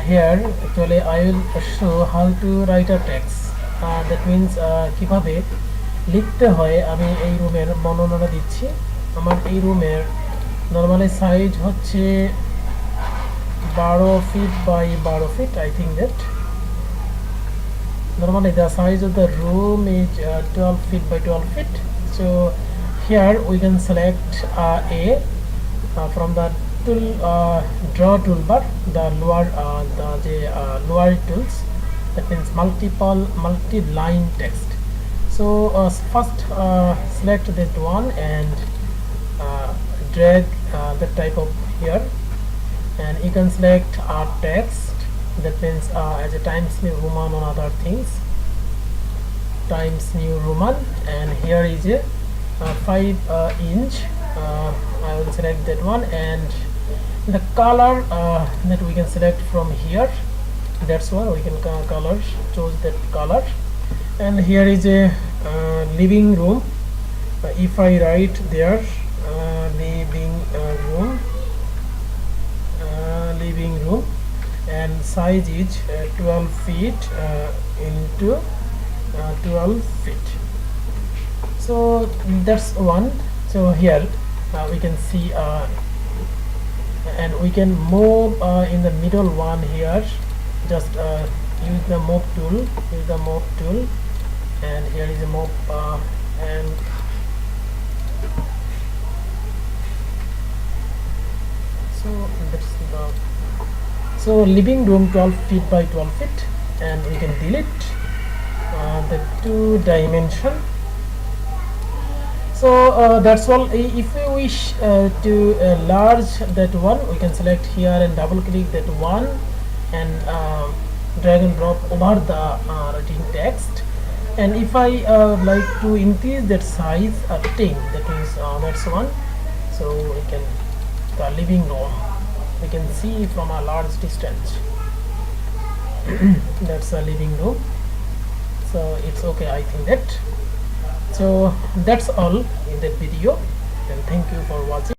Here actually I will show how to write a text. That means কিভাবে লিখতে হয় আমি এই রুমের বর্ণনাটা দিচ্ছি। আমার এই রুমের নরমালি সাইজ হচ্ছে 12 feet by 12 feet. I think that normally the size of the room is 12 feet by 12 feet. So here we can select A from the tool draw toolbar, the lower tools, that means multi-line text. So first select that one and drag the type of here, and you can select text, that means as a Times New Roman on other things, Times New Roman, and here is a 5 inch. I will select that one, and the color that we can select from here, that's one we can color, choose that color. And here is a living room. If I write there living room, and size is 12 feet into 12 feet. So that's one. So here we can see and we can move in the middle one here. Just use the move tool, and here is a move and so that's the living room 12 feet by 12 feet, and we can delete the 2 dimension. So that's all. If we wish to enlarge that one, we can select here and double click that one, and drag and drop over the written text. And if I like to increase that size 10, that means that's one. So we can, the living room we can see from a large distance. That's a living room, so it's okay, I think that. So that's all in that video, and thank you for watching.